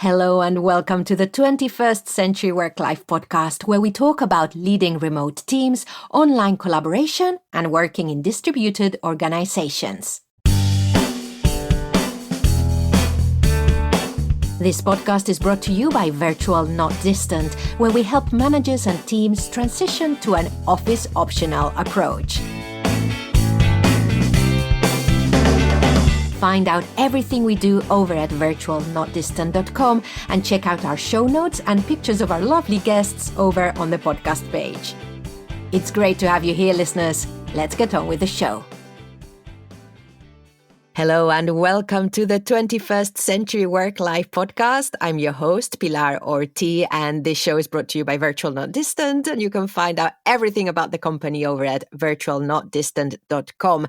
Hello and welcome to the 21st Century Work-Life podcast, where we talk about leading remote teams, online collaboration, and working in distributed organizations. This podcast is brought to you by Virtual Not Distant, where we help managers and teams transition to an office-optional approach. Find out everything we do over at virtualnotdistant.com and check out our show notes and pictures of our lovely guests over on the podcast page. It's great to have you here, listeners. Let's get on with the show. Hello and welcome to the 21st Century Work-Life podcast. I'm your host, Pilar, and this show is brought to you by Virtual Not Distant, and you can find out everything about the company over at virtualnotdistant.com.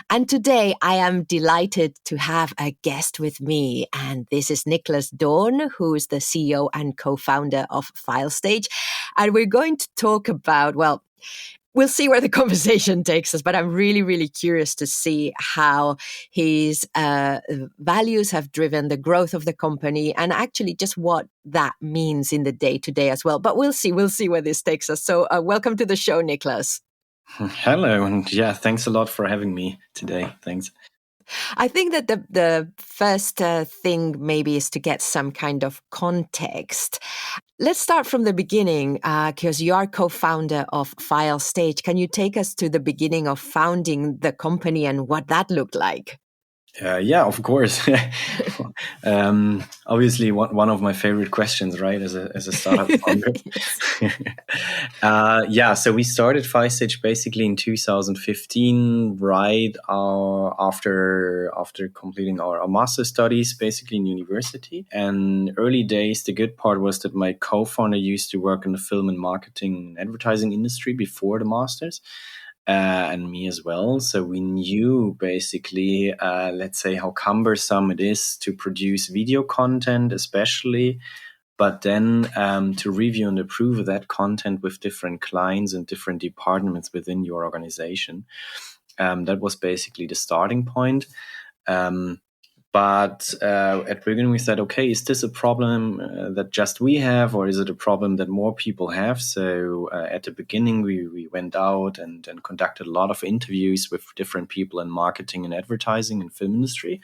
And today I am delighted to have a guest with me, and this is Niklas Dorn, who is the CEO and co-founder of Filestage. And we're going to talk about, we'll see where the conversation takes us, but I'm really curious to see how his values have driven the growth of the company and actually just what that means in the day-to-day as well. But we'll see where this takes us. So welcome to the show, Niklas. Hello, and thanks a lot for having me today. Thanks. I think that the first thing maybe is to get some kind of context. Let's start from the beginning, because you are co-founder of Filestage. Can you take us to the beginning of founding the company and what that looked like? Of course. Obviously, one of my favorite questions, right, as a startup founder. So we started Filestage basically in 2015, right after completing our master's studies, basically in university. And early days, the good part was that my co-founder used to work in the film and marketing and advertising industry before the master's. And me as well. So we knew basically, let's say, how cumbersome it is to produce video content, especially, but then to review and approve that content with different clients and different departments within your organization. That was basically the starting point. But at the beginning, we said, okay, is this a problem that just we have, or is it a problem that more people have? So at the beginning, we went out and conducted a lot of interviews with different people in marketing and advertising and film industry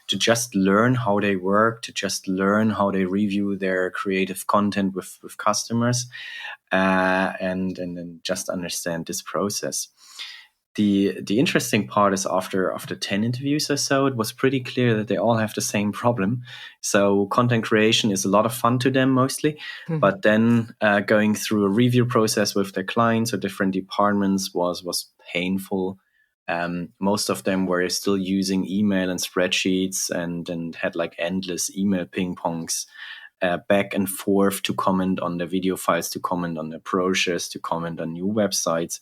to just learn how they work, to just learn how they review their creative content with customers, and then just understand this process. The interesting part is after 10 interviews or so, it was pretty clear that they all have the same problem. So content creation is a lot of fun to them mostly, but then going through a review process with their clients or different departments was painful. Most of them were still using email and spreadsheets and had like endless email ping pongs back and forth to comment on the video files, to comment on the brochures, to comment on new websites.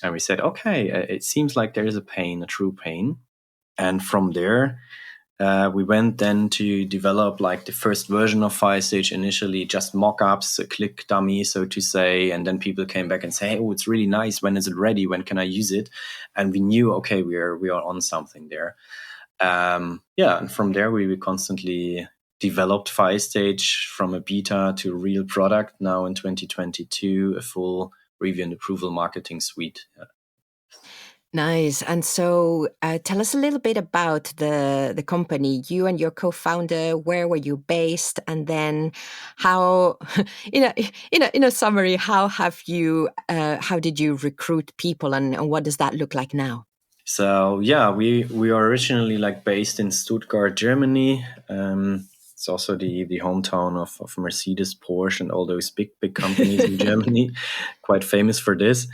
And we said, okay, it seems like there is a true pain. And from there, we went then to develop like the first version of Filestage, initially just mock-ups, a click dummy, so to say. And then people came back and say, oh, it's really nice. When is it ready? When can I use it? And we knew, okay, we are on something there. And from there, we constantly developed Filestage from a beta to a real product. Now in 2022, a full review and approval marketing suite. Nice. And so tell us a little bit about the company. You and your co-founder, where were you based? And then how, in a summary, how did you recruit people and what does that look like now? So we are originally based in Stuttgart, Germany. It's also the hometown of Mercedes, Porsche, and all those big companies in Germany, quite famous for this.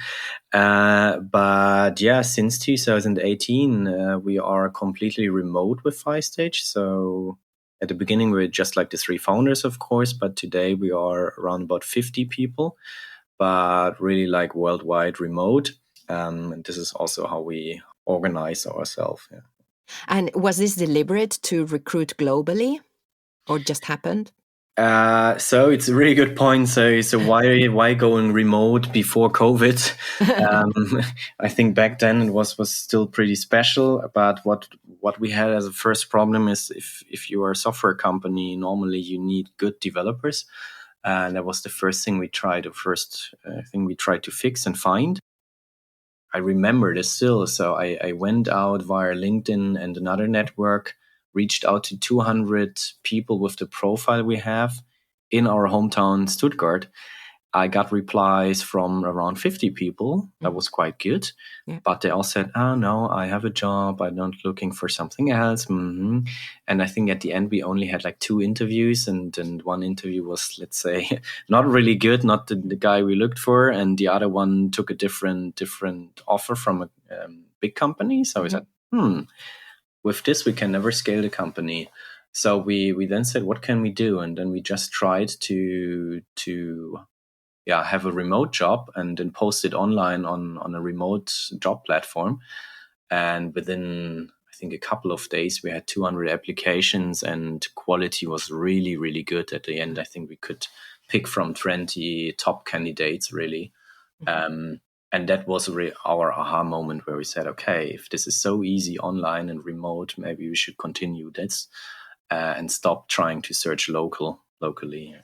But since 2018, we are completely remote with Filestage. So at the beginning, we were just like the three founders, of course, but today we are around about 50 people, but really like worldwide remote. And this is also how we organize ourselves. Yeah. And was this deliberate to recruit globally? Or just happened? So it's a really good point. So why going remote before COVID? I think back then it was still pretty special. But what we had as a first problem is if you are a software company, normally you need good developers, and that was the first thing we tried. The first thing we tried to fix and find. I remember this still. So I went out via LinkedIn and another network, reached out to 200 people with the profile we have in our hometown, Stuttgart. I got replies from around 50 people. That was quite good. Yeah. But they all said, oh, no, I have a job. I'm not looking for something else. And I think at the end, we only had like 2 interviews. And one interview was, let's say, not really good, not the guy we looked for. And the other one took a different offer from a big company. So we said, with this, we can never scale the company. So we then said, what can we do? And then we just tried to have a remote job and then post it online on a remote job platform. And within, I think, a couple of days, we had 200 applications and quality was really, really good. At the end, I think we could pick from 20 top candidates, really. And that was really our aha moment where we said, okay, if this is so easy online and remote, maybe we should continue this and stop trying to search locally.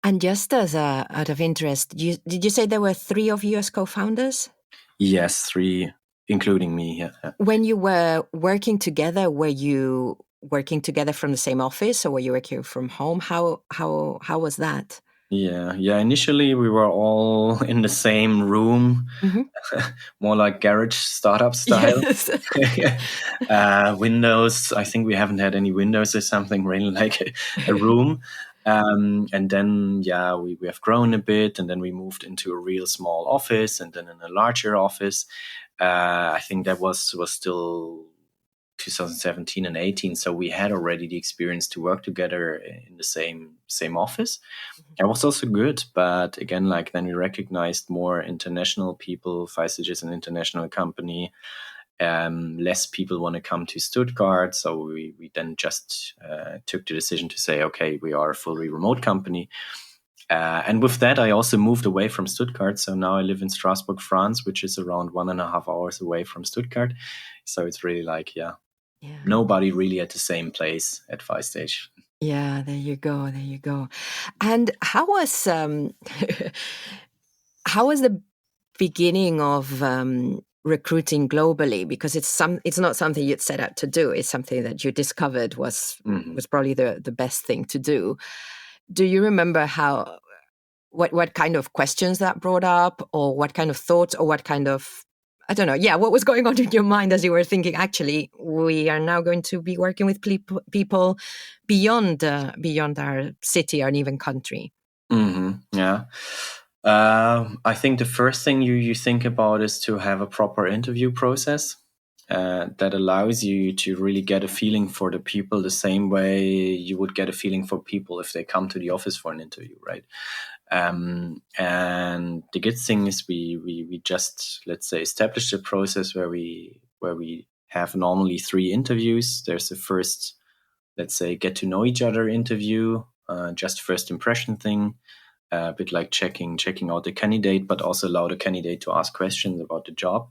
And just as out of interest, did you say there were 3 of you as co-founders? Yes, 3, including me. Yeah. When you were working together, were you working together from the same office, or were you working from home? How was that? Yeah. Initially, we were all in the same room, more like garage startup style. Yes. Windows. I think we haven't had any windows or something. Really like a room. And then, we have grown a bit, and then we moved into a real small office, and then in a larger office. I think that was still 2017 and 18. So we had already the experience to work together in the same office. It was also good, but again, like then we recognized more international people. Filestage is an international company. Less people want to come to Stuttgart, so we then just took the decision to say, okay, we are a fully remote company. And with that, I also moved away from Stuttgart. So now I live in Strasbourg, France, which is around 1.5 hours away from Stuttgart. So it's really like, nobody really at the same place at Filestage. Yeah, there you go. And how was the beginning of recruiting globally? Because it's not something you'd set out to do. It's something that you discovered was probably the best thing to do. Do you remember what kind of questions that brought up, or what kind of thoughts, or what kind of, I don't know, what was going on in your mind as you were thinking, actually, we are now going to be working with people beyond our city or even country? Yeah. I think the first thing you think about is to have a proper interview process that allows you to really get a feeling for the people the same way you would get a feeling for people if they come to the office for an interview, right? And the good thing is we just, let's say, established a process where we have normally 3 interviews. There's the first, let's say, get to know each other interview, just first impression thing, a bit like checking out the candidate, but also allow the candidate to ask questions about the job.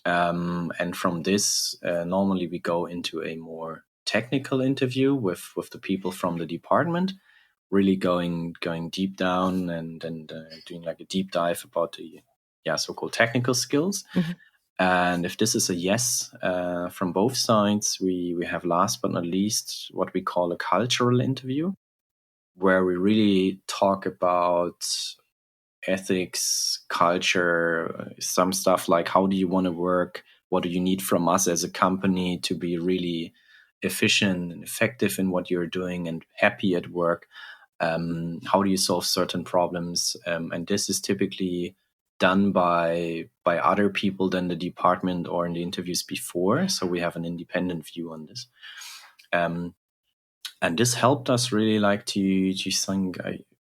And from this, normally we go into a more technical interview with the people from the department, really going deep down and doing like a deep dive about the so-called technical skills. And if this is a yes from both sides, we have last but not least what we call a cultural interview, where we really talk about ethics, culture, some stuff like how do you want to work? What do you need from us as a company to be really efficient and effective in what you're doing and happy at work? How do you solve certain problems? And this is typically done by other people than the department or in the interviews before. So we have an independent view on this. And this helped us really like to think,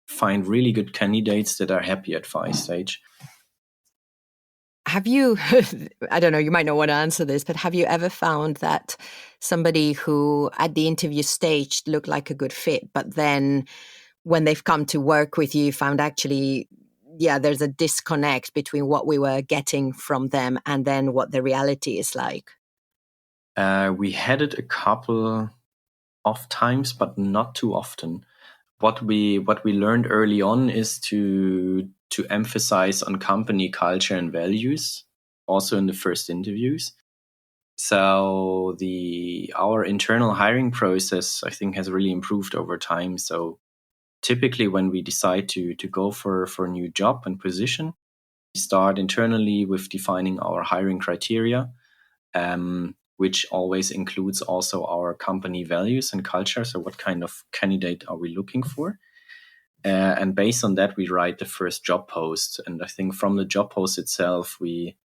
find really good candidates that are happy at Filestage. Have you, I don't know, you might not want to answer this, but have you ever found that somebody who at the interview stage looked like a good fit, but then when they've come to work with you, found actually, there's a disconnect between what we were getting from them and then what the reality is like? We had it a couple of times, but not too often. What we learned early on is to emphasize on company culture and values, also in the first interviews. So our internal hiring process, I think, has really improved over time. So typically, when we decide to go for a new job and position, we start internally with defining our hiring criteria, which always includes also our company values and culture. So what kind of candidate are we looking for? And based on that, we write the first job post. And I think from the job post itself, we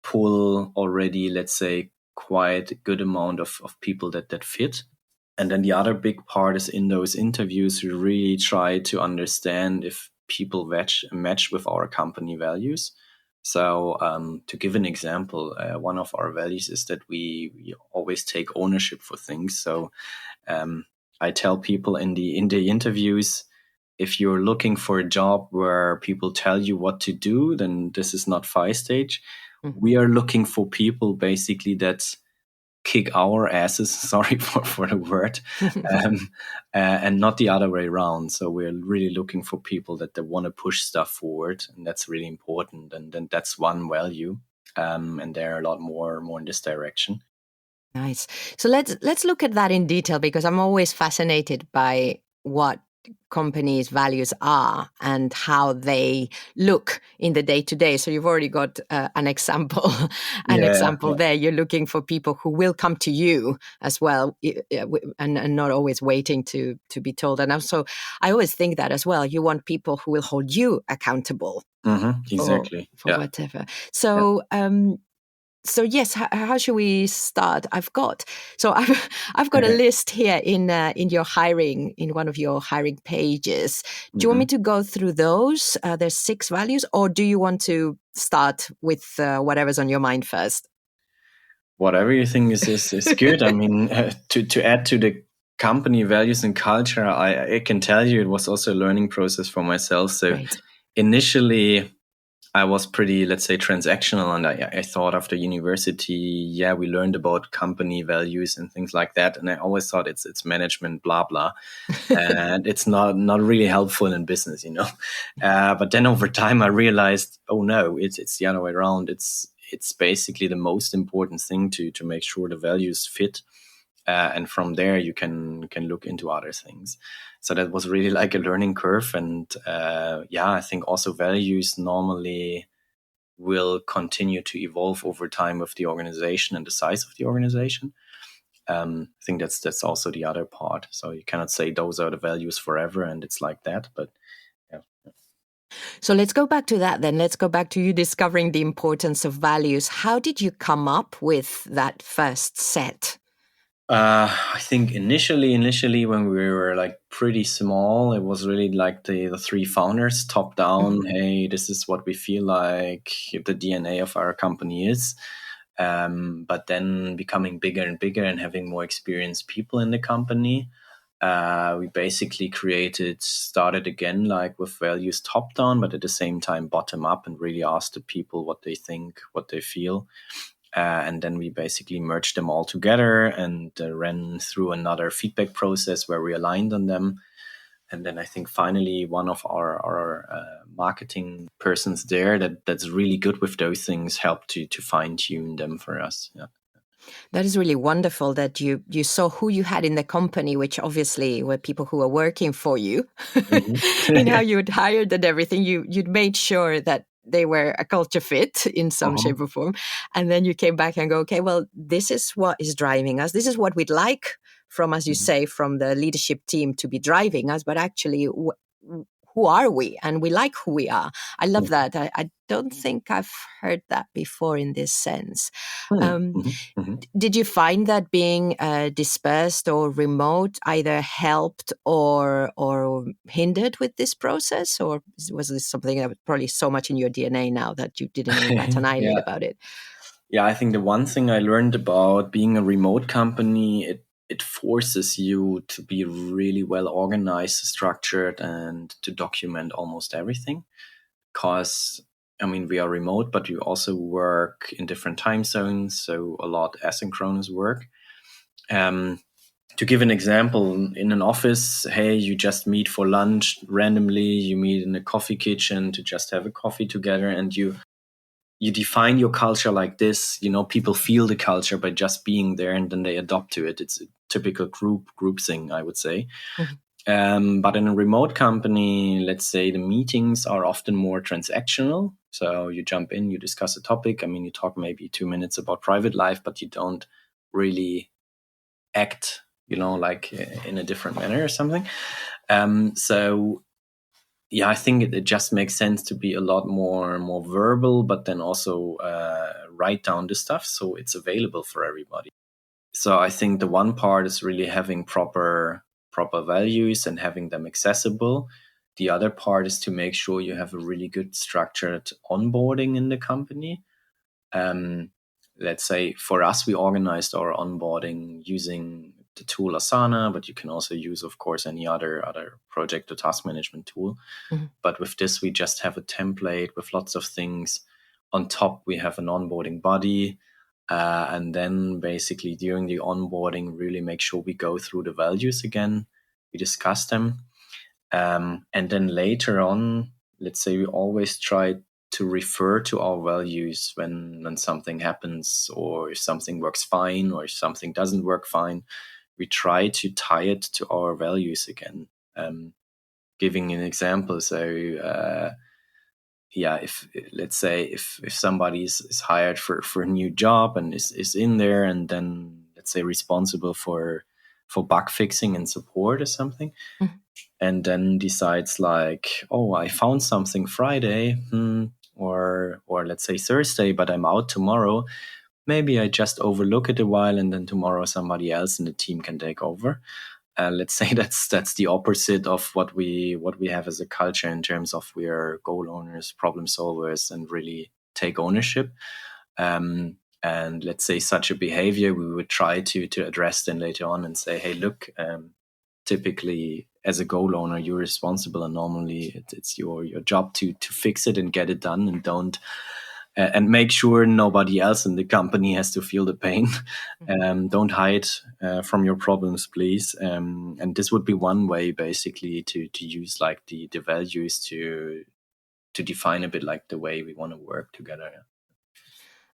pull already, let's say, quite a good amount of people that fit. And then the other big part is in those interviews, we really try to understand if people match with our company values. So to give an example, one of our values is that we always take ownership for things. So I tell people in the interviews, if you're looking for a job where people tell you what to do, then this is not Filestage. Mm-hmm. We are looking for people basically that kick our asses, sorry for the word, and not the other way around. So we're really looking for people that they want to push stuff forward, and that's really important. And then that's one value, and there are a lot more in this direction. Nice. So let's look at that in detail, because I'm always fascinated by what companies' values are and how they look in the day-to-day. So you've already got an example there. You're looking for people who will come to you as well, and not always waiting to be told. And also, I always think that as well. You want people who will hold you accountable. Exactly. For whatever. So. So yes, how should we start? I've got a list here in your hiring, in one of your hiring pages. Do you want me to go through those? There's 6 values, or do you want to start with whatever's on your mind first? Whatever you think is good. I mean, to add to the company values and culture, I can tell you it was also a learning process for myself. So initially, I was pretty, let's say, transactional, and I thought after university, we learned about company values and things like that, and I always thought it's management, blah blah, and it's not really helpful in business, But then over time, I realized, oh no, it's the other way around. It's basically the most important thing to make sure the values fit, and from there you can look into other things. So that was really like a learning curve. And I think also values normally will continue to evolve over time with the organization and the size of the organization. I think that's also the other part. So you cannot say those are the values forever and it's like that. But so let's go back to that then. Let's go back to you discovering the importance of values. How did you come up with that first set? I think initially when we were like pretty small, it was really like the 3 founders top down. Hey, this is what we feel like the DNA of our company is. But then becoming bigger and bigger and having more experienced people in the company, we basically started again like with values top down, but at the same time bottom up, and really asked the people what they think, what they feel. And then we basically merged them all together and ran through another feedback process where we aligned on them. And then I think finally one of our marketing persons there that's really good with those things helped to fine tune them for us. Yeah. That is really wonderful that you saw who you had in the company, which obviously were people who were working for you, in how you'd hired and everything. You'd made sure that they were a culture fit in some shape or form. And then you came back and go, okay, well, this is what is driving us. This is what we'd like from, as you say, from the leadership team to be driving us. But actually, who are we? And we like who we are. I love that. I don't think I've heard that before in this sense. Did you find that being dispersed or remote either helped or hindered with this process? Or was this something that was probably so much in your DNA now that you didn't even bat an eyelid about it? Yeah, I think the one thing I learned about being a remote company, it forces you to be really well organized, structured, and to document almost everything. Because, I mean, we are remote, but we also work in different time zones, so a lot asynchronous work. To give an example, in an office, hey, you just meet for lunch randomly, you meet in a coffee kitchen to just have a coffee together, and you define your culture like this. People feel the culture by just being there, and then they adopt to it. It's a typical group thing, I would say. Mm-hmm. But in a remote company, let's say the meetings are often more transactional. So you jump in, you discuss a topic. I mean, you talk maybe 2 minutes about private life, but you don't really act, like in a different manner or something. So yeah, I think it just makes sense to be a lot more verbal, but then also write down the stuff so it's available for everybody. So I think the one part is really having proper values and having them accessible. The other part is to make sure you have a really good structured onboarding in the company. Let's say for us, we organized our onboarding using the tool Asana, but you can also use, of course, any other project or task management tool. Mm-hmm. But with this, we just have a template with lots of things. On top, we have an onboarding body. And then basically during the onboarding, really make sure we go through the values again. We discuss them. And then later on, let's say we always try to refer to our values when something happens, or if something works fine, or if something doesn't work fine. We try to tie it to our values again. Giving an example, so if let's say if somebody is hired for a new job and is in there, and then let's say responsible for bug fixing and support or something, mm-hmm. and then decides like, oh, I found something Friday, or let's say Thursday, but I'm out tomorrow. Maybe I just overlook it a while, and then tomorrow somebody else in the team can take over. Let's say that's the opposite of what we have as a culture in terms of we are goal owners, problem solvers, and really take ownership. And let's say such a behavior we would try to address then later on and say, hey, look, typically as a goal owner, you're responsible, and normally it's your job to fix it and get it done, and don't and make sure nobody else in the company has to feel the pain. Don't hide from your problems, please. And this would be one way, basically, to use like the values to define a bit like the way we want to work together.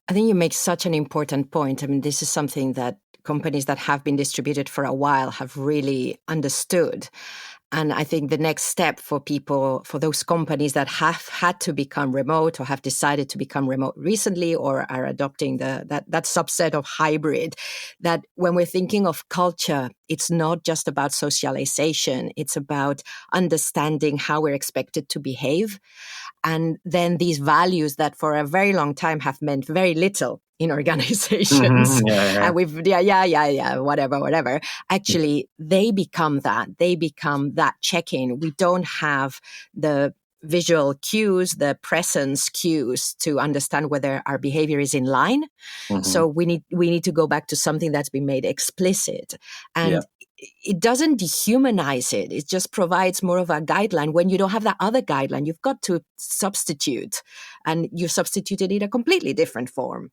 I think you make such an important point. I mean, this is something that companies that have been distributed for a while have really understood. And I think the next step for people, for those companies that have had to become remote or have decided to become remote recently, or are adopting that subset of hybrid, that when we're thinking of culture, it's not just about socialization. It's about understanding how we're expected to behave. And then these values that for a very long time have meant very little in organizations. Mm-hmm. And we've, whatever. Actually, they become that check-in. We don't have the visual cues, the presence cues to understand whether our behavior is in line. Mm-hmm. So we need to go back to something that's been made explicit. And it doesn't dehumanize it. It just provides more of a guideline. When you don't have that other guideline, you've got to substitute, and you substituted in a completely different form.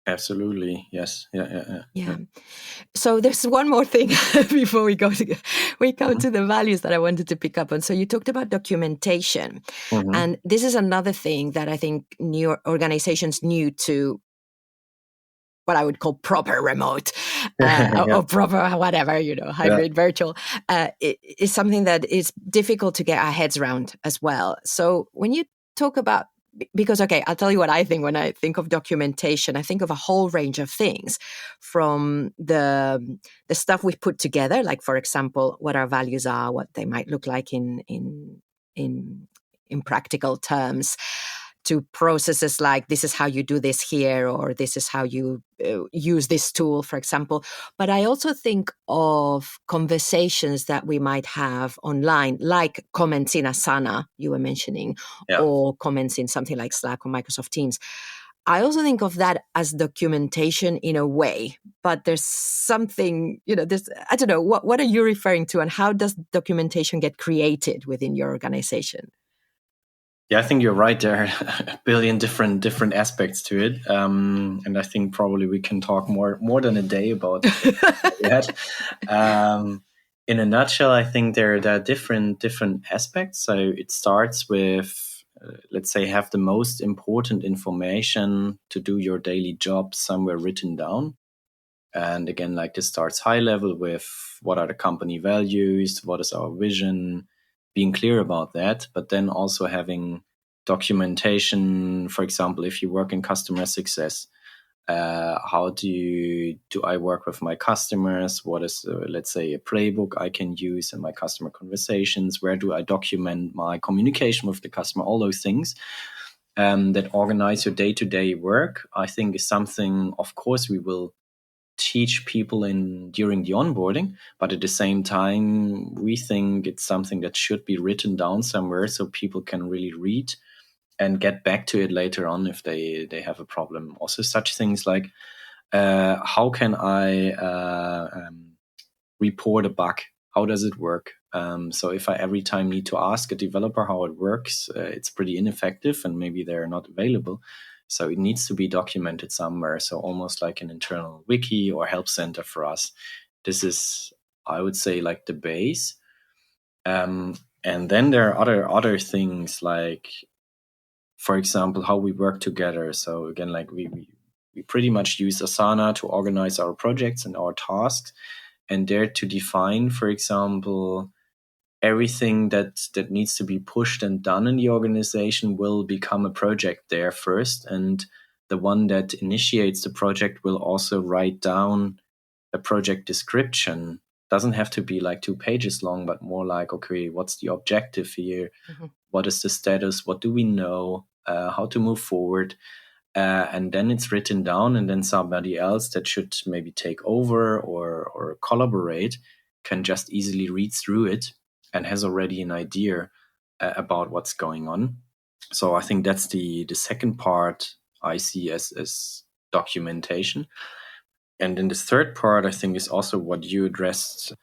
Absolutely. Yes. Yeah. So there's one more thing before we come to the values that I wanted to pick up on. So you talked about documentation. Mm-hmm. And this is another thing that I think new organizations new to what I would call proper remote or proper whatever, hybrid, virtual, is something that is difficult to get our heads around as well. So when you talk about, because, okay, I'll tell you what I think when I think of documentation. I think of a whole range of things, from the stuff we put together, like, for example, what our values are, what they might look like in practical terms, to processes like this is how you do this here, or this is how you use this tool, for example. But I also think of conversations that we might have online, like comments in Asana, you were mentioning, or comments in something like Slack or Microsoft Teams. I also think of that as documentation in a way, but there's something, I don't know, what are you referring to, and how does documentation get created within your organization? Yeah, I think you're right. There are a billion different aspects to it, and I think probably we can talk more than a day about that. In a nutshell, I think there are different aspects. So it starts with, let's say, have the most important information to do your daily job somewhere written down. And again, like this starts high level with what are the company values, what is our vision, being clear about that, but then also having documentation. For example, if you work in customer success, how do I work with my customers? What is, let's say, a playbook I can use in my customer conversations? Where do I document my communication with the customer? All those things that organize your day-to-day work, I think is something, of course, we will teach people during the onboarding, but at the same time, we think it's something that should be written down somewhere so people can really read and get back to it later on if they have a problem. Also, such things like how can I report a bug? How does it work? So if I every time need to ask a developer how it works, it's pretty ineffective and maybe they're not available. So it needs to be documented somewhere. So almost like an internal wiki or help center for us. This is, I would say, like the base. And then there are other things like, for example, how we work together. So again, like we pretty much use Asana to organize our projects and our tasks, and there to define, for example, everything that needs to be pushed and done in the organization will become a project there first. And the one that initiates the project will also write down a project description. Doesn't have to be like 2 pages long, but more like, okay, what's the objective here? Mm-hmm. What is the status? What do we know? How to move forward? And then it's written down, and then somebody else that should maybe take over or collaborate can just easily read through it and has already an idea about what's going on. So I think that's the second part I see as documentation. And then the third part, I think, is also what you addressed.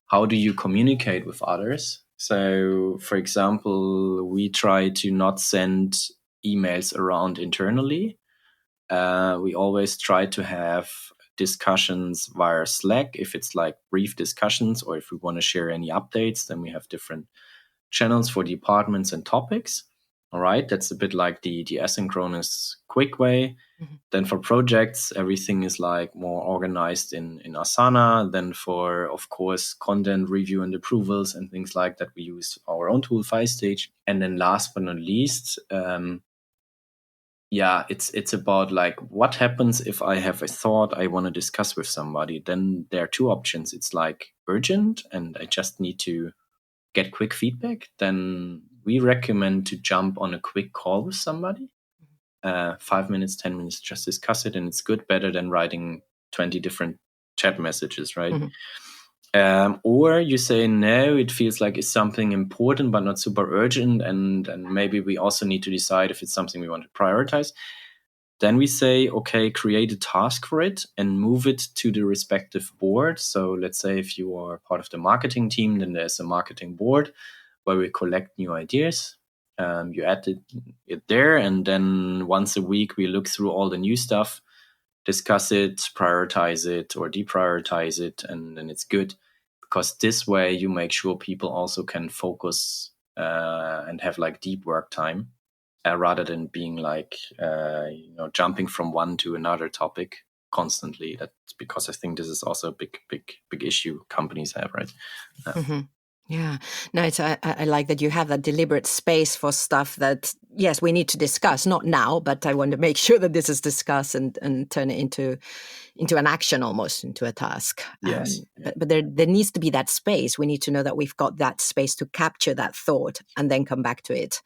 How do you communicate with others? So, for example, we try to not send emails around internally. We always try to have discussions via Slack. If it's like brief discussions, or if we want to share any updates, then we have different channels for departments and topics. All right, that's a bit like the asynchronous quick way. Mm-hmm. Then for projects, everything is like more organized in Asana. Then for, of course, content review and approvals and things like that, we use our own tool, Filestage. And then last but not least, it's about like what happens if I have a thought I want to discuss with somebody. Then there are two options. It's like urgent and I just need to get quick feedback. Then we recommend to jump on a quick call with somebody. 5 minutes, 10 minutes, just discuss it, and it's better than writing 20 different chat messages, right? Mm-hmm. Or you say, no, it feels like it's something important but not super urgent, and maybe we also need to decide if it's something we want to prioritize. Then we say, okay, create a task for it and move it to the respective board. So let's say if you are part of the marketing team, then there's a marketing board where we collect new ideas. You add it there, and then once a week we look through all the new stuff, discuss it, prioritize it or deprioritize it, and then it's good. Because this way you make sure people also can focus and have like deep work time rather than being like, jumping from one to another topic constantly. That's because I think this is also a big issue companies have, right? Mm-hmm. Yeah, no, I like that you have that deliberate space for stuff that, yes, we need to discuss, not now, but I want to make sure that this is discussed and turn it into an action, almost into a task. Yes. But there needs to be that space. We need to know that we've got that space to capture that thought and then come back to it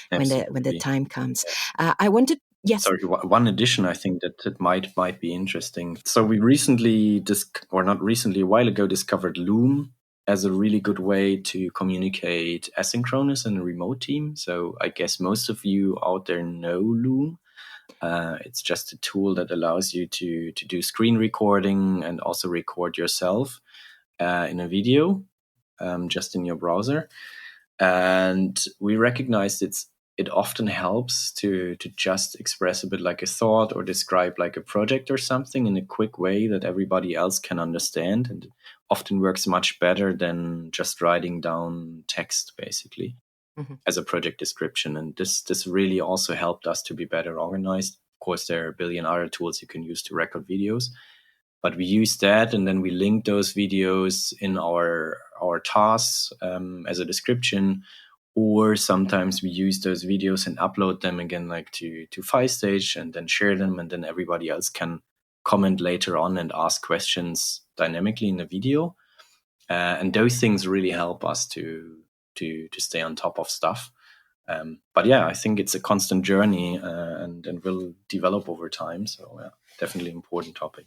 when the time comes. I wanted. Yes. Sorry, one addition I think that might be interesting. So we recently, a while ago, discovered Loom as a really good way to communicate asynchronous in a remote team. So I guess most of you out there know Loom. It's just a tool that allows you to do screen recording and also record yourself in a video, just in your browser. And we recognized it often helps to just express a bit like a thought or describe like a project or something in a quick way that everybody else can understand, and it often works much better than just writing down text basically as a project description. And this really also helped us to be better organized. Of course, there are a billion other tools you can use to record videos, but we use that, and then we link those videos in our tasks as a description, or sometimes we use those videos and upload them again like to Filestage and then share them, and then everybody else can comment later on and ask questions dynamically in the video. And those things really help us to stay on top of stuff. But yeah, I think it's a constant journey and will develop over time. So yeah, definitely important topic.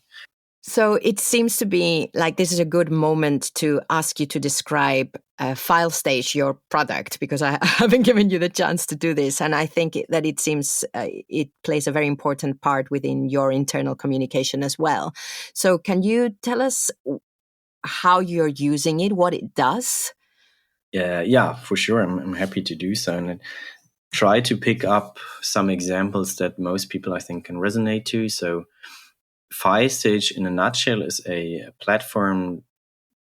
So it seems to be like this is a good moment to ask you to describe Filestage, your product, because I haven't given you the chance to do this. And I think that it seems it plays a very important part within your internal communication as well. So can you tell us how you're using it, what it does? Yeah, for sure. I'm happy to do so. And try to pick up some examples that most people, I think, can resonate to. So Filestage, in a nutshell, is a platform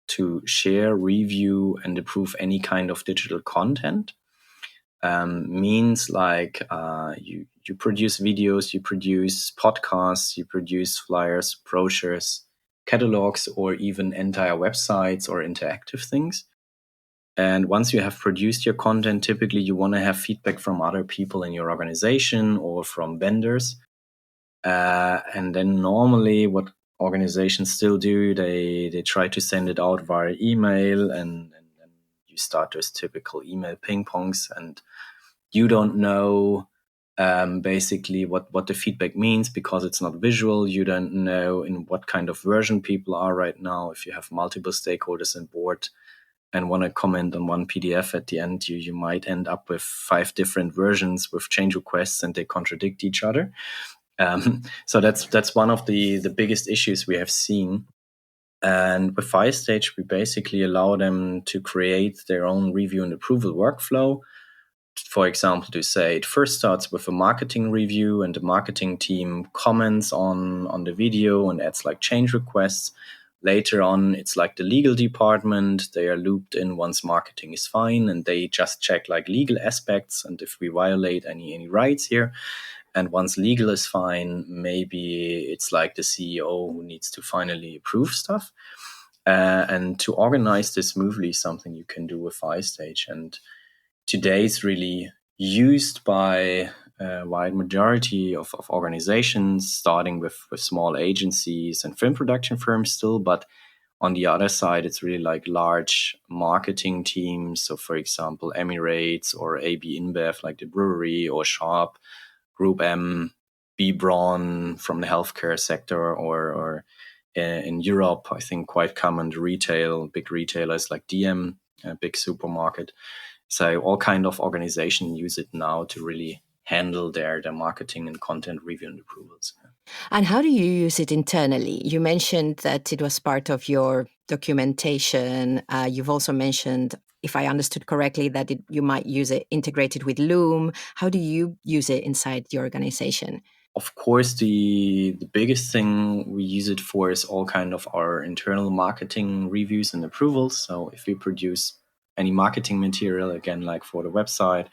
to share, review, and approve any kind of digital content. Means like you produce videos, you produce podcasts, you produce flyers, brochures, catalogs, or even entire websites or interactive things. And once you have produced your content, typically you want to have feedback from other people in your organization or from vendors. And then normally what organizations still do, they try to send it out via email, and you start those typical email ping pongs, and you don't know basically what the feedback means because it's not visual. You don't know in what kind of version people are right now. If you have multiple stakeholders on board and want to comment on one PDF at the end, you might end up with 5 different versions with change requests, and they contradict each other. So that's one of the biggest issues we have seen. And with Filestage, we basically allow them to create their own review and approval workflow. For example, to say it first starts with a marketing review, and the marketing team comments on the video and adds like change requests. Later on, it's like the legal department. They are looped in once marketing is fine, and they just check like legal aspects and if we violate any rights here. And once legal is fine, maybe it's like the CEO who needs to finally approve stuff. And to organize this smoothly is something you can do with Filestage. And today it's really used by a wide majority of organizations, starting with small agencies and film production firms still. But on the other side, it's really like large marketing teams. So for example, Emirates or AB InBev, like the brewery, or Sharp, Group M, B. Braun from the healthcare sector, or in Europe, I think quite common retail, big retailers like DM, a big supermarket. So all kind of organizations use it now to really handle their marketing and content review and approvals. And how do you use it internally? You mentioned that it was part of your documentation. You've also mentioned, if I understood correctly, that you might use it integrated with Loom. How do you use it inside the organization? Of course, the biggest thing we use it for is all kind of our internal marketing reviews and approvals. So if we produce any marketing material, again, like for the website,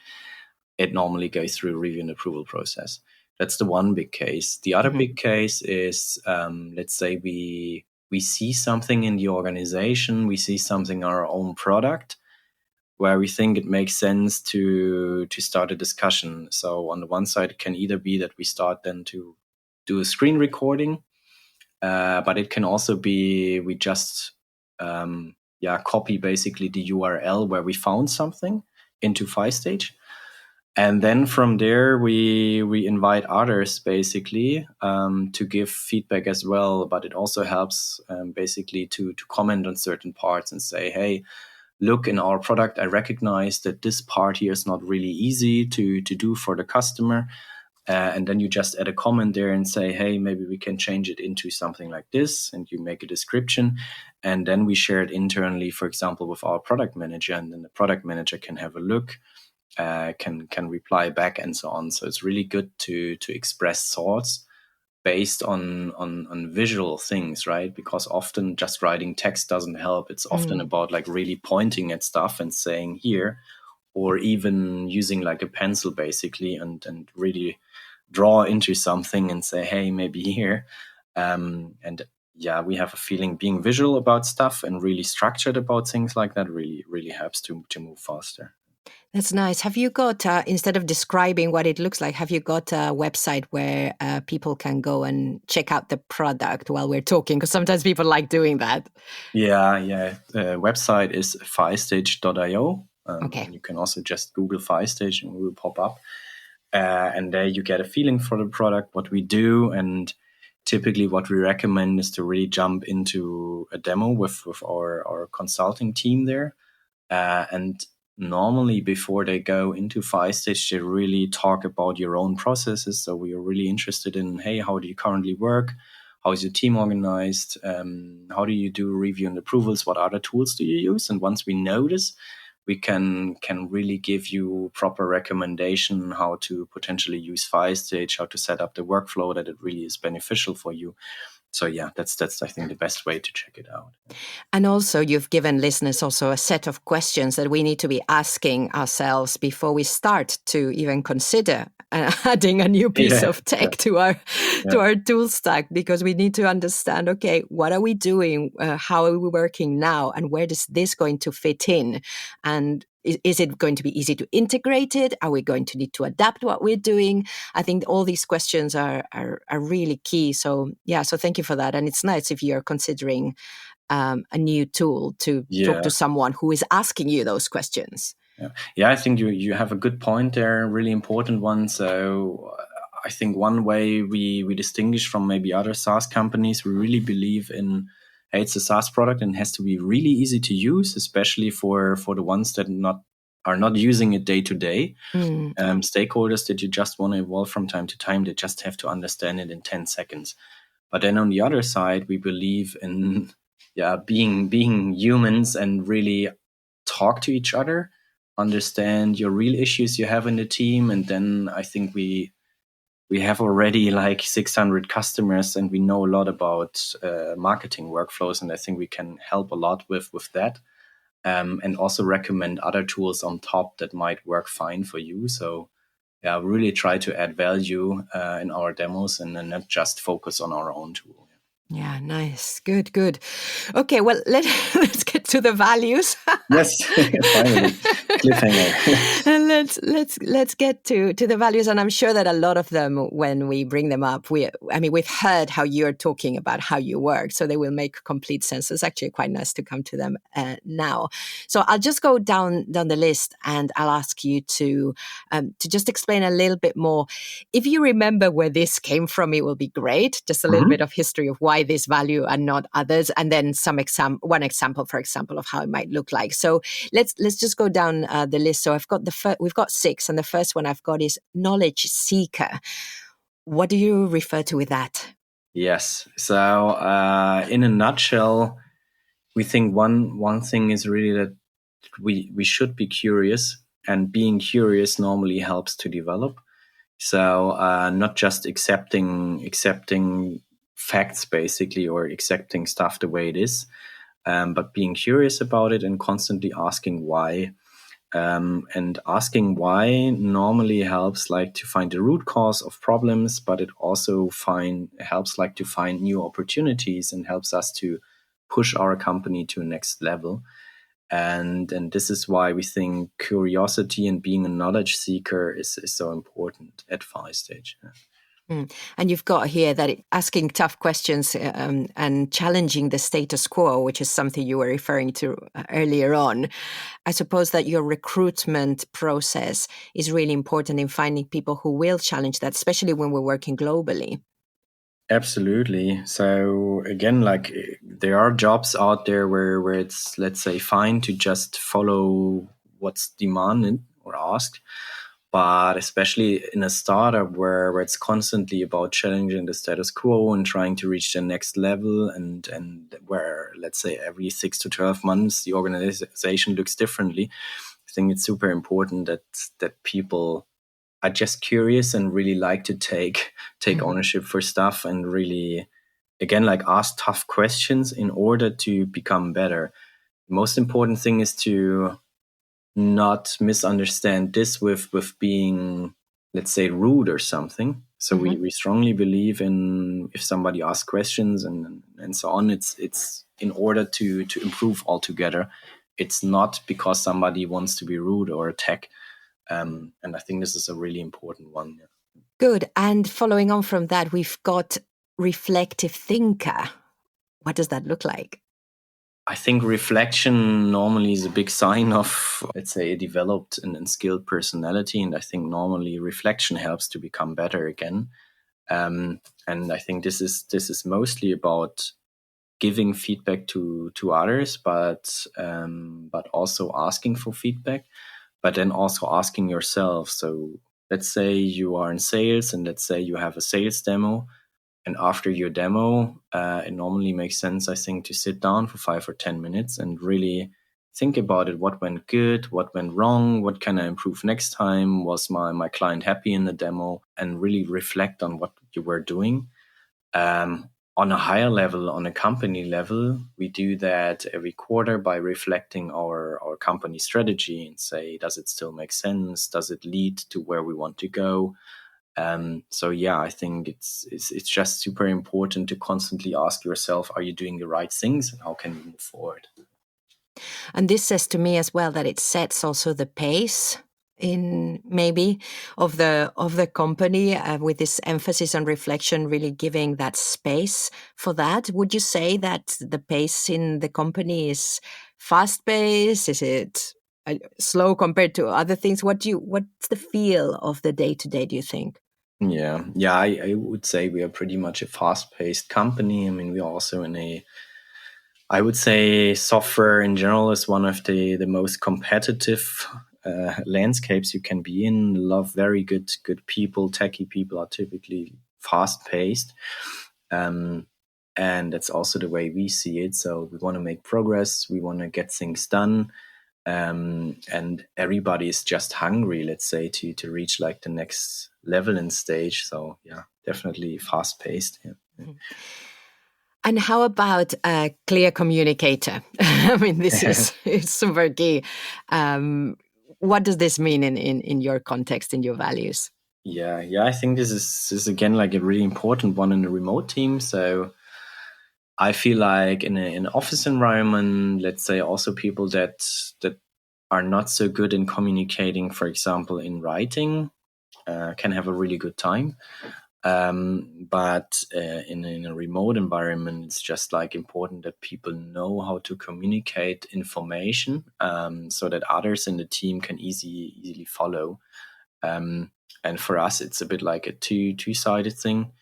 it normally goes through a review and approval process. That's the one big case. The other big case is, let's say we see something in the organization, we see something in our own product where we think it makes sense to start a discussion. So on the one side, it can either be that we start then to do a screen recording, but it can also be we just copy basically the URL where we found something into Filestage. And then from there, we invite others basically to give feedback as well. But it also helps basically to comment on certain parts and say, hey, look, in our product, I recognize that this part here is not really easy to do for the customer. And then you just add a comment there and say, hey, maybe we can change it into something like this, and you make a description. And then we share it internally, for example, with our product manager, and then the product manager can have a look, can reply back, and so on. So it's really good to express thoughts based on visual things, right? Because often just writing text doesn't help. It's often about like really pointing at stuff and saying here, or even using like a pencil basically and really draw into something and say, hey, maybe here. And yeah, we have a feeling being visual about stuff and really structured about things like that really helps to move faster. That's nice. Have you got, instead of describing what it looks like, have you got a website where people can go and check out the product while we're talking? Because sometimes people like doing that. Yeah. The website is filestage.io. Okay. And you can also just Google Filestage and it will pop up. And there you get a feeling for the product, what we do. And typically what we recommend is to really jump into a demo with our consulting team there. And normally before they go into Filestage, they really talk about your own processes. So we are really interested in, hey, how do you currently work? How is your team organized? How do you do review and approvals? What other tools do you use? And once we know this, we can really give you proper recommendation how to potentially use Filestage, how to set up the workflow that it really is beneficial for you. So yeah, that's I think the best way to check it out. And also you've given listeners also a set of questions that we need to be asking ourselves before we start to even consider adding a new piece of tech to our tool stack, because we need to understand, okay, what are we doing? How are we working now? And where is this going to fit in? And is it going to be easy to integrate it? Are we going to need to adapt what we're doing? I think all these questions are really key. So yeah, so thank you for that. And it's nice if you're considering a new tool to talk to someone who is asking you those questions. Yeah, I think you have a good point there, a really important one. So I think one way we distinguish from maybe other SaaS companies, we really believe in, hey, it's a SaaS product and it has to be really easy to use, especially for the ones that are not using it day to day. Stakeholders that you just want to evolve from time to time, they just have to understand it in 10 seconds. But then on the other side, we believe in being humans and really talk to each other, understand your real issues you have in the team. And then I think we have already like 600 customers and we know a lot about marketing workflows. And I think we can help a lot with that. And also recommend other tools on top that might work fine for you. So yeah, really try to add value in our demos and then not just focus on our own tool. Yeah, nice. Good. Okay, well, let's get to the values. Yes, finally, cliffhanger. And let's get to the values. And I'm sure that a lot of them, when we bring them up, we've heard how you're talking about how you work, so they will make complete sense. It's actually quite nice to come to them now. So I'll just go down the list, and I'll ask you to just explain a little bit more. If you remember where this came from, it will be great. Just a little bit of history of why this value and not others, and then one example, for example, of how it might look like. So let's just go down the list. So we've got 6, and the first one I've got is knowledge seeker. What do you refer to with that? Yes. So in a nutshell, we think one thing is really that we should be curious, and being curious normally helps to develop. So not just accepting facts basically, or accepting stuff the way it is, but being curious about it and constantly asking why. And asking why normally helps like to find the root cause of problems, but it also helps like to find new opportunities and helps us to push our company to a next level. And this is why we think curiosity and being a knowledge seeker is so important at Filestage. And you've got here that asking tough questions and challenging the status quo, which is something you were referring to earlier on. I suppose that your recruitment process is really important in finding people who will challenge that, especially when we're working globally. Absolutely. So again, like there are jobs out there where it's, let's say, fine to just follow what's demanded or asked. But especially in a startup where it's constantly about challenging the status quo and trying to reach the next level, and where, let's say, every 6 to 12 months the organization looks differently, I think it's super important that people are just curious and really like to take ownership for stuff, and really, again, like, ask tough questions in order to become better. The most important thing is to not misunderstand this with being, let's say, rude or something. So we strongly believe in, if somebody asks questions and so on, it's in order to improve altogether. It's not because somebody wants to be rude or attack. And I think this is a really important one. Yeah. Good. And following on from that, we've got reflective thinker. What does that look like? I think reflection normally is a big sign of, let's say, a developed and skilled personality. And I think normally reflection helps to become better again. And I think this is mostly about giving feedback to others, but also asking for feedback, but then also asking yourself. So let's say you are in sales, and let's say you have a sales demo. And after your demo, it normally makes sense, I think, to sit down for 5 or 10 minutes and really think about it. What went good? What went wrong? What can I improve next time? Was my client happy in the demo? And really reflect on what you were doing. On a higher level, on a company level, we do that every quarter by reflecting our company strategy and say, does it still make sense? Does it lead to where we want to go? So yeah, I think it's just super important to constantly ask yourself, are you doing the right things, and how can you move forward? And this says to me as well that it sets also the pace in maybe of the company, with this emphasis on reflection, really giving that space for that. Would you say that the pace in the company is fast paced? Is it slow compared to other things? What's the feel of the day to day, do you think? Yeah, I would say we are pretty much a fast-paced company. I mean, we are also in a, I would say, software in general is one of the most competitive landscapes you can be in. Love very good people. Techie people are typically fast-paced, and that's also the way we see it. So we want to make progress. We want to get things done. And everybody is just hungry, let's say, to reach like the next level and stage. So yeah, definitely fast paced. Yeah. And how about a Clear Communicator? I mean, this is super key. What does this mean in your context, in your values? Yeah, I think this is again like a really important one in the remote team. So I feel like in an office environment, let's say, also people that are not so good in communicating, for example, in writing, can have a really good time. But in a remote environment, it's just like important that people know how to communicate information, so that others in the team can easily follow. And for us, it's a bit like a two-sided thing.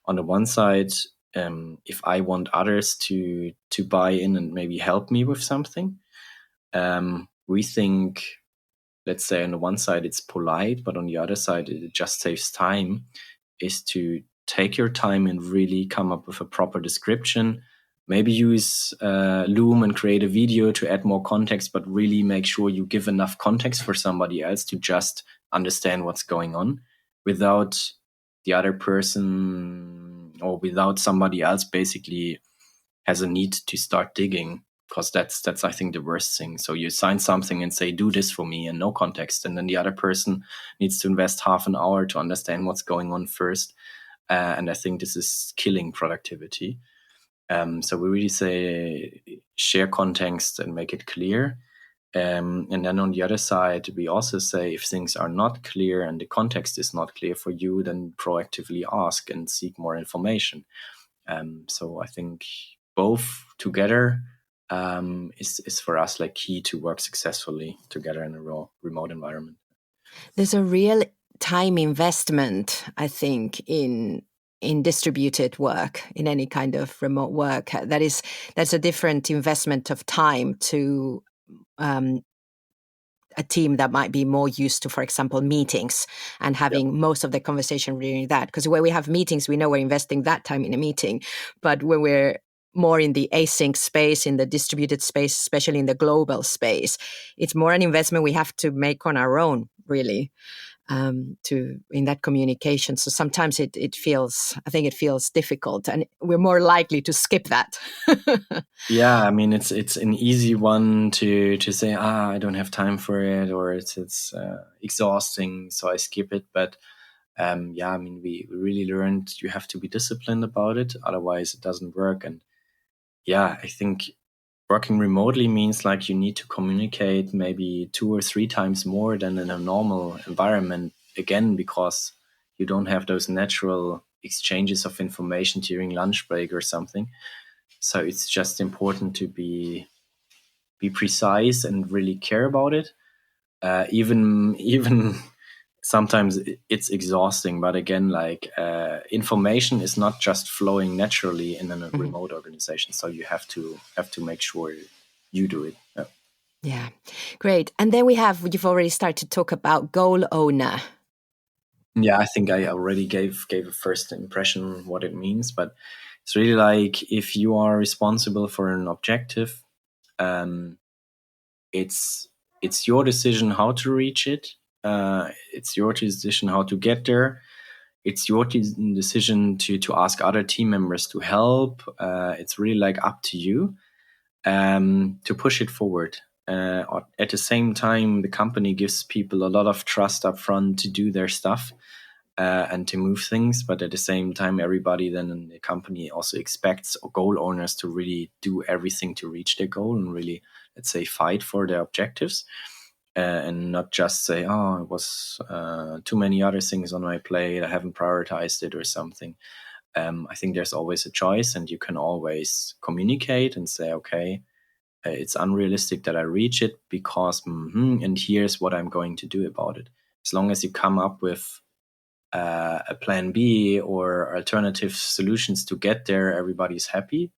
On the one side, if I want others to buy in and maybe help me with something, we think, let's say, on the one side it's polite, but on the other side it just saves time, is to take your time and really come up with a proper description. Maybe use Loom and create a video to add more context, but really make sure you give enough context for somebody else to just understand what's going on, without the other person, or without somebody else basically has a need to start digging, because that's I think the worst thing. So you sign something and say, do this for me, and no context, and then the other person needs to invest half an hour to understand what's going on first, and I think this is killing productivity. So we really say, share context and make it clear. And then on the other side, we also say, if things are not clear and the context is not clear for you, then proactively ask and seek more information. So I think both together is for us like key to work successfully together in a remote environment. There's a real time investment, I think, in distributed work, in any kind of remote work. That's a different investment of time to a team that might be more used to, for example, meetings and having most of the conversation during that. Because when we have meetings, we know we're investing that time in a meeting. But when we're more in the async space, in the distributed space, especially in the global space, it's more an investment we have to make on our own, really, in that communication. So sometimes it feels difficult, and we're more likely to skip that. Yeah, I mean, it's an easy one to say, I don't have time for it, or it's exhausting, so I skip it. But yeah, I mean, we really learned you have to be disciplined about it, otherwise it doesn't work. And yeah, I think working remotely means like you need to communicate maybe 2 or 3 times more than in a normal environment, again, because you don't have those natural exchanges of information during lunch break or something. So it's just important to be precise and really care about it. Even sometimes it's exhausting, but again, like information is not just flowing naturally in a remote organization. So you have to make sure you do it. Yeah, great. And then you've already started to talk about goal owner. Yeah, I think I already gave a first impression what it means, but it's really like if you are responsible for an objective, it's your decision how to reach it. It's your decision how to get there. It's your decision to ask other team members to help. It's really like up to you to push it forward. At the same time, the company gives people a lot of trust up front to do their stuff and to move things. But at the same time, everybody then in the company also expects goal owners to really do everything to reach their goal and really, let's say, fight for their objectives. And not just say, it was too many other things on my plate, I haven't prioritized it or something. I think there's always a choice, and you can always communicate and say, okay, it's unrealistic that I reach it because, and here's what I'm going to do about it. As long as you come up with a plan B or alternative solutions to get there, everybody's happy.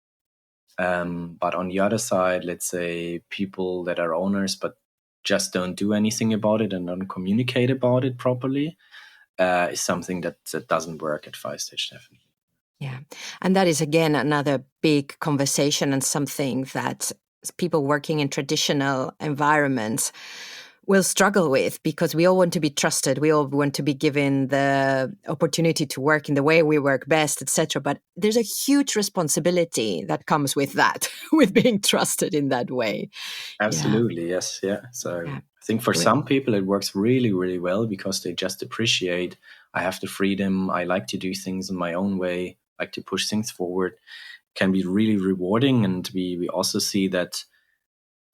But on the other side, let's say people that are owners but just don't do anything about it and don't communicate about it properly, is something that doesn't work at Filestage, definitely. Yeah. And that is, again, another big conversation and something that people working in traditional environments will struggle with, because we all want to be trusted. We all want to be given the opportunity to work in the way we work best, etc. But there's a huge responsibility that comes with that, with being trusted in that way. Absolutely, yes, yeah. So Yeah. I think for some people it works really, really well because they just appreciate, I have the freedom, I like to do things in my own way, like to push things forward. Can be really rewarding, and we also see that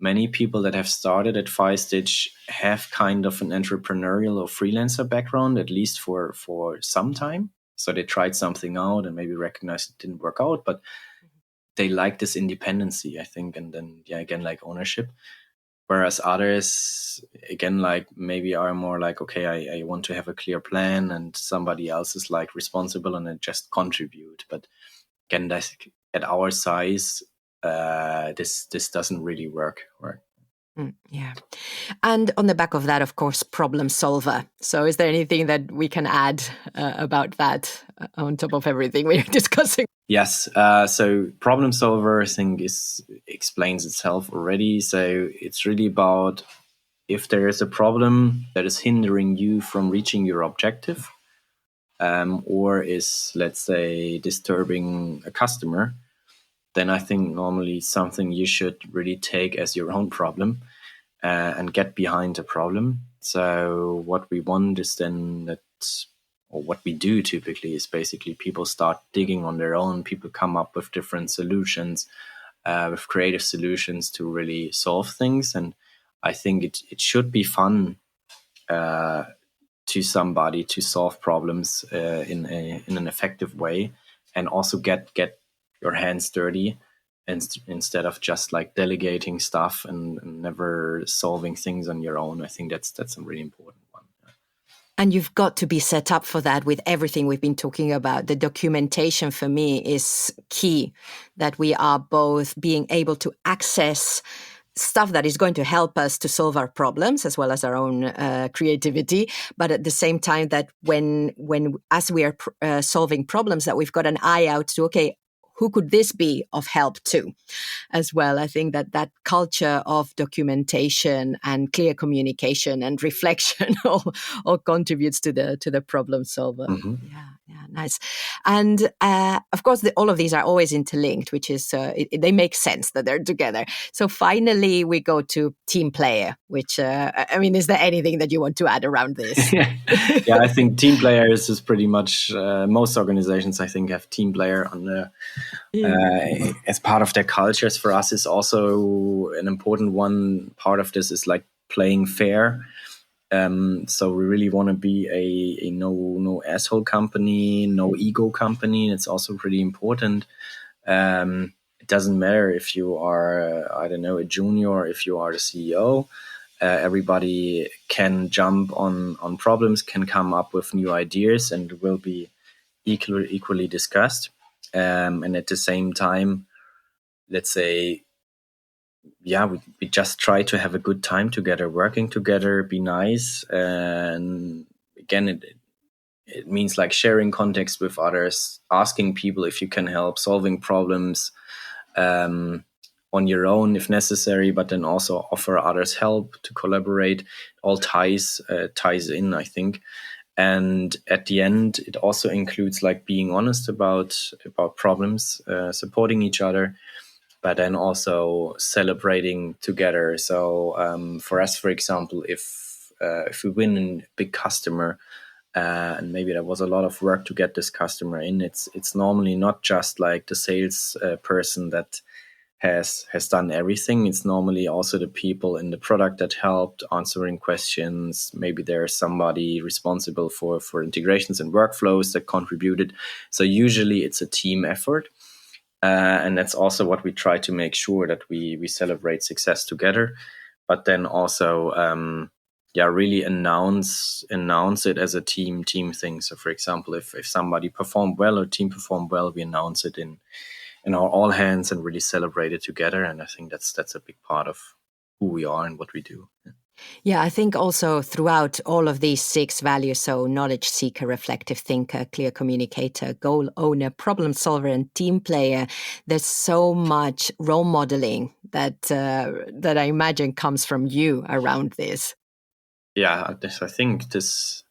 many people that have started at Filestage have kind of an entrepreneurial or freelancer background, at least for some time. So they tried something out and maybe recognized it didn't work out, but they like this independency, I think, and then again, like ownership. Whereas others, again, like maybe are more like, okay, I want to have a clear plan, and somebody else is like responsible and then just contribute. But again, that's, at our size, this doesn't really work. Right? Yeah. And on the back of that, of course, problem solver. So is there anything that we can add about that on top of everything we're discussing? Yes. So problem solver, I think, explains itself already. So it's really about if there is a problem that is hindering you from reaching your objective, or is, let's say, disturbing a customer, then I think normally it's something you should really take as your own problem and get behind the problem. So what we want is then that, or what we do typically is basically people start digging on their own. People come up with different solutions, with creative solutions to really solve things. And I think it should be fun to somebody to solve problems in an effective way, and also get your hands dirty, and instead of just like delegating stuff and never solving things on your own. I think that's a really important one. And you've got to be set up for that with everything we've been talking about. The documentation for me is key, that we are both being able to access stuff that is going to help us to solve our problems as well as our own creativity, but at the same time that when as we are solving problems, that we've got an eye out to, okay, who could this be of help to as well. I think that culture of documentation and clear communication and reflection all contributes to the problem solver. Mm-hmm. Yeah, nice. And of course, all of these are always interlinked, which is they make sense that they're together. So finally, we go to team player, which I mean, is there anything that you want to add around this? Yeah, I think team players is pretty much most organizations, I think, have team player on the as part of their cultures. For us, is also an important one. Part of this is like playing fair. So we really want to be a no asshole company, no ego company. It's also pretty important. It doesn't matter if you are, I don't know, a junior, or if you are the CEO. Everybody can jump on problems, can come up with new ideas, and will be equally discussed. And at the same time, let's say, yeah, we just try to have a good time together, working together, be nice. And again, it means like sharing context with others, asking people if you can help, solving problems on your own if necessary, but then also offer others help to collaborate. All ties in, I think. And at the end, it also includes like being honest about problems, supporting each other, but then also celebrating together. So for us, for example, if we win a big customer, and maybe there was a lot of work to get this customer in, it's normally not just like the sales person that has done everything. It's normally also the people in the product that helped answering questions. Maybe there's somebody responsible for integrations and workflows that contributed. So usually it's a team effort. And that's also what we try to make sure, that we celebrate success together, but then also really announce it as a team thing. So for example, if somebody performed well or team performed well, we announce it in our all hands and really celebrate it together. And I think that's a big part of who we are and what we do. Yeah, I think also throughout all of these 6 values, so knowledge seeker, reflective thinker, clear communicator, goal owner, problem solver, and team player, there's so much role modeling that I imagine comes from you around this. Yeah, I think this,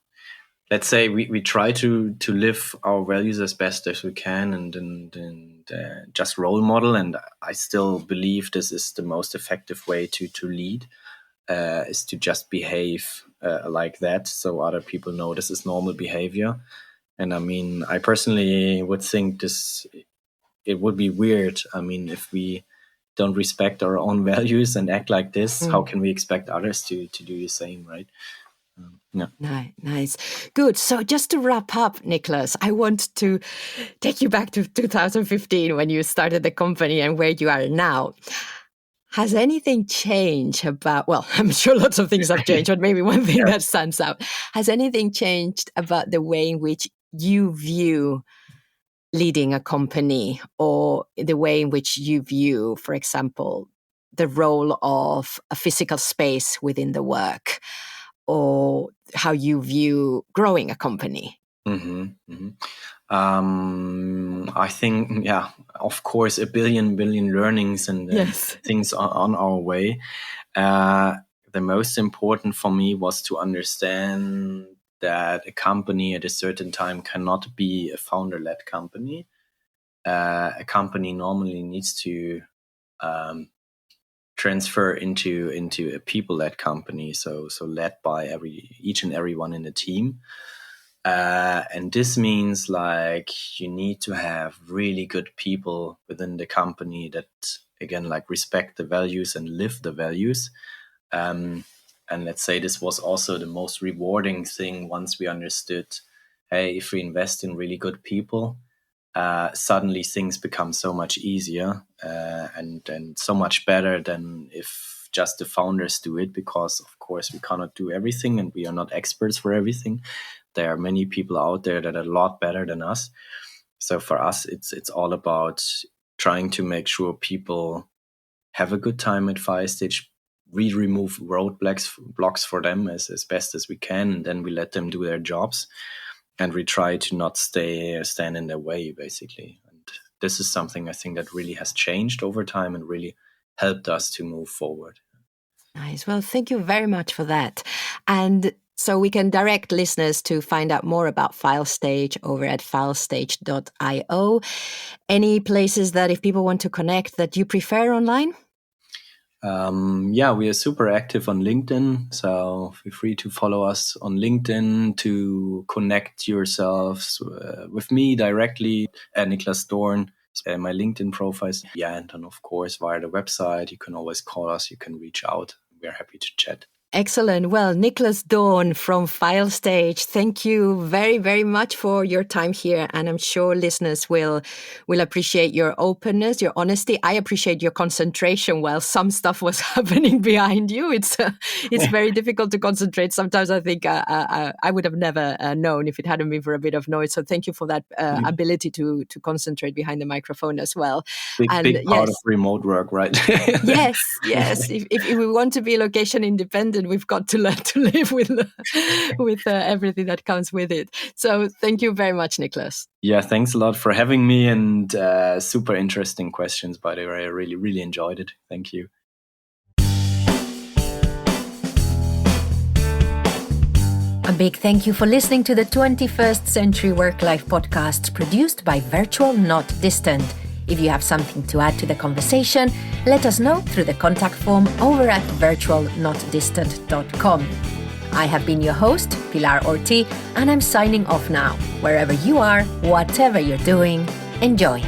let's say we try to live our values as best as we can, and just role model. And I still believe this is the most effective way to lead. Is to just behave like that, so other people know this is normal behavior. And I mean, I personally would think it would be weird. I mean, if we don't respect our own values and act like this, how can we expect others to do the same, right? Yeah. Nice. Good. So just to wrap up, Niklas, I want to take you back to 2015 when you started the company and where you are now. Has anything changed about, well, I'm sure lots of things have changed, but maybe one thing that stands out. Has anything changed about the way in which you view leading a company, or the way in which you view, for example, the role of a physical space within the work, or how you view growing a company? Mm-hmm, mm-hmm. I think, yeah, of course, a billion learnings and things on our way. The most important for me was to understand that a company at a certain time cannot be a founder-led company. A company normally needs to transfer into a people-led company, so led by each and everyone in the team. And this means like you need to have really good people within the company that, again, like respect the values and live the values. And let's say this was also the most rewarding thing once we understood, hey, if we invest in really good people, suddenly things become so much easier and so much better than if just the founders do it, because of course we cannot do everything and we are not experts for everything. There are many people out there that are a lot better than us. So for us, it's all about trying to make sure people have a good time at Filestage. We remove blocks for them as best as we can, and then we let them do their jobs, and we try to not stand in their way, basically. And this is something I think that really has changed over time and really helped us to move forward. Nice. Well, thank you very much for that. And so we can direct listeners to find out more about Filestage over at filestage.io. Any places that if people want to connect that you prefer online? We are super active on LinkedIn, so feel free to follow us on LinkedIn to connect yourselves with me directly at Niklas Dorn. My LinkedIn profile. And then, of course, via the website, you can always call us, you can reach out. We're happy to chat. Excellent. Well, Niklas Dorn from Filestage, thank you very, very much for your time here. And I'm sure listeners will appreciate your openness, your honesty. I appreciate your concentration while some stuff was happening behind you. It's very difficult to concentrate. Sometimes I think I would have never known if it hadn't been for a bit of noise. So thank you for that ability to concentrate behind the microphone as well. Big part of remote work, right? Yes. If we want to be location independent, we've got to learn to live with everything that comes with it. So thank you very much, Niklas. Yeah, thanks a lot for having me, and super interesting questions, by the way. I really, really enjoyed it. Thank you. A big thank you for listening to the 21st Century Work-Life podcast produced by Virtual Not Distant. If you have something to add to the conversation, let us know through the contact form over at virtualnotdistant.com. I have been your host, Pilar Orti, and I'm signing off now. Wherever you are, whatever you're doing, enjoy.